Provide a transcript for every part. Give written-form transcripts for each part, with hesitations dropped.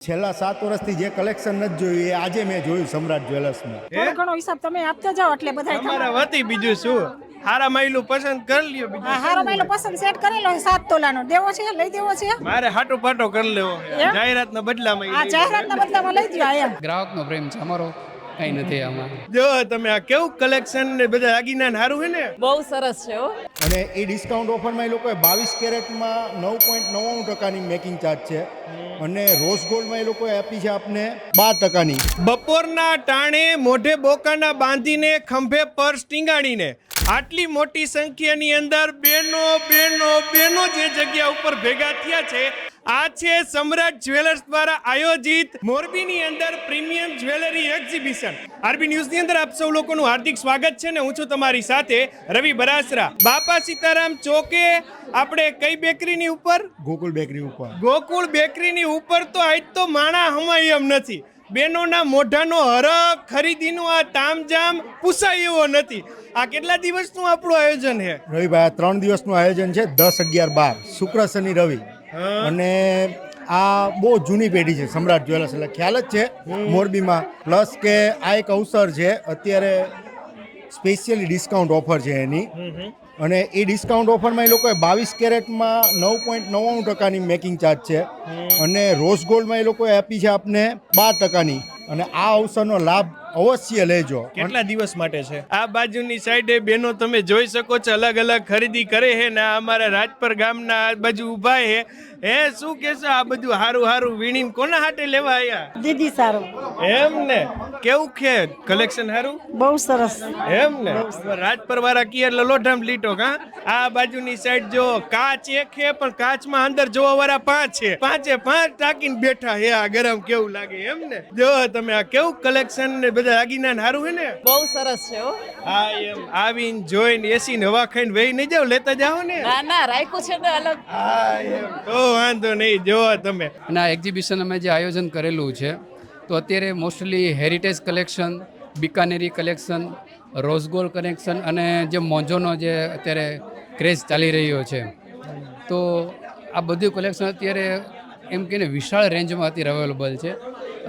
છેલ્લા 7 વર્ષથી જે કલેક્શન નથી જોયું એ આજે મેં જોયું સમ્રાટ જ્વેલર્સમાં. થોડો ઘણો હિસાબ તમે આપતા જાઓ એટલે બધાય તમારા વતી બીજું શું હારા માયલું પસંદ કરી લ્યો બીજું હા, હારો માયલો પસંદ સેટ કરેલો છે 7 તોલાનો દેવો છે લઈ દેવો છે મારે હાટો પાટો કરી લેવો એમ? જાહેરાતના બદલામાં આ જાહેરાતના બદલામાં લઈ દ્યો એમ. ગ્રાહકનો પ્રેમ છે અમારો, કઈ નથી આમાં. જો તમે આ કેવું કલેક્શન ને બધા દાગીના હારું હે ને બહુ સરસ છે હો. અને એ ડિસ્કાઉન્ટ ઓફરમાં એ લોકોએ 22 કેરેટમાં 9.99% મેકિંગ ચાર્જ છે અને રોઝ ગોલ્ડમાં એ લોકોએ આપી છે આપને 12%. બપોરના ટાણે મોઢે બોકાના બાંધીને ખંભે પર્સ ટીંગાડીને આટલી મોટી સંખ્યાની અંદર બેનો બેનો બેનો જે જગ્યા ઉપર ભેગા થયા છે આ છે સમ્રાટ જ્વેલર્સ દ્વારા આયોજિત મોરબીની અંદર પ્રીમિયમ જ્વેલરી એક્ઝિબિશન. આરબી ન્યૂઝની અંદર આપ સૌ લોકોનું હાર્દિક સ્વાગત છે ને હું છું તમારી સાથે રવિ બરાસરા. બાપા સીતારામ ચોકે આપણે કઈ બેકરીની ઉપર ગોકુલ બેકરી ઉપર ગોકુળ બેકરીની ઉપર તો આજ તો માણા હમાય એમ નથી. બેનોના મોઢાનો હરખ ખરીદીનું આ તામજામ પૂછાય એવો નથી. આ કેટલા દિવસનું આપણું આયોજન છે રવિભાઈ? 3 દિવસનું આયોજન છે, 10, 11, 12 શુક્ર શનિ રવિ. અને આ બહુ જૂની પેઢી છે સમ્રાટ જ્વેલર્સ, એટલે ખ્યાલ જ છે મોરબીમાં. પ્લસ કે આ એક અવસર છે, અત્યારે સ્પેશિયલી ડિસ્કાઉન્ટ ઓફર છે એની. અને એ ડિસ્કાઉન્ટ ઓફરમાં એ લોકોએ 22 કેરેટમાં 9.99%ની મેકિંગ ચાર્જ છે અને રોઝ ગોલ્ડમાં એ લોકોએ આપી છે આપને 12%ની. અને આ અવસરનો લાભ અવશ્ય લેજો. કેટલા દિવસ માટે છે? આ બાજુની સાઈડે બેનો તમે જોઈ શકો છો અલગ અલગ ખરીદી કરે છે ને આ અમારા રાજપર ગામના આ બાજુ ઊભા છે. હે શું કહેશો આ બધું હારું હારું વીણીને કોના હાટે લેવા આયા? દીદી સારું એમ ને કેવું છે કલેક્શન હારું? બહુ સરસ. એમ ને રાજપર વાળા કી એટલે લોઢામ લીટો કા. આ બાજુની સાઈડ જો કાચ એક છે પણ કાચમાં અંદર જોવા વાળા 5 છે. 5 ટાકીને બેઠા હે. આ ગરમ કેવું લાગે એમ ને. જો તમે આ કેવું કલેક્શન ને બધા દાગીના હારું હે ને. બહુ સરસ છે હો. હા એમ આવીને જોઈને એસીને હવા ખાઈને વહી નહીં જાવ, લેતા જાઓ ને. ના ના રાખ્યું છે ને અલગ. હા એમ તો વાંધો નહીં. જોવો તમે અને આ એક્ઝિબિશન અમે જે આયોજન કરેલું છે તો અત્યારે mostly heritage collection, Bikaneri collection, rose gold collection અને જે મોંજોનો જે અત્યારે ક્રેઝ ચાલી રહ્યો છે તો આ બધું કલેક્શન અત્યારે એમ કે વિશાળ રેન્જમાં અત્યારે અવેલેબલ છે.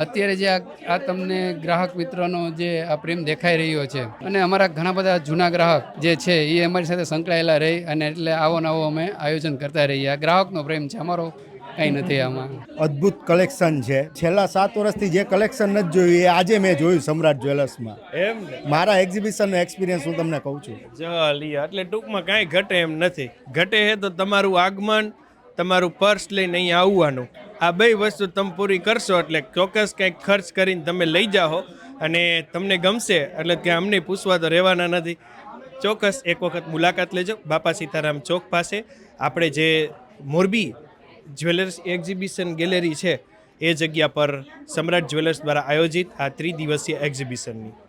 અત્યારે જે આ તમને ગ્રાહક મિત્રનો જે આ પ્રેમ દેખાઈ રહ્યો છે અને અમારા ઘણા બધા જૂના ગ્રાહક જે છે એ અમારી સાથે સંકળાયેલા રહી અને એટલે આવો નવો અમે આયોજન કરતા રહીએ. આ ગ્રાહકનો પ્રેમ છે અમારો, કંઈ નથી આમાં. અદ્ભુત કલેક્શન છે. છેલ્લા 7 વર્ષથી જે કલેક્શન નથી જોયું એ આજે મેં જોયું સમ્રાટ જ્વેલર્સમાં. એમ ને મારા એક્ઝિબિશનનો એક્સપિરિયન્સ હું તમને કહું છું. ચાલીએ એટલે ટૂંકમાં કાંઈ ઘટે એમ નથી. ઘટે હે તો તમારું આગમન, તમારું પર્સ લઈને અહીંયા આવવાનું. આ બે વસ્તુ તમે પૂરી કરશો એટલે ચોક્કસ કંઈક ખર્ચ કરીને તમે લઈ જાઓ અને તમને ગમશે એટલે ત્યાં અમને પૂછવા તો રહેવાના નથી. ચોક્કસ એક વખત મુલાકાત લેજો બાપા સીતારામ ચોક પાસે. આપણે જે મોરબી જ્વેલર્સ એક્ઝિબિશન ગેલેરી છે એ જગ્યા પર સમ્રાટ જ્વેલર્સ દ્વારા આયોજિત આ 3 દિવસીય એક્ઝિબિશનની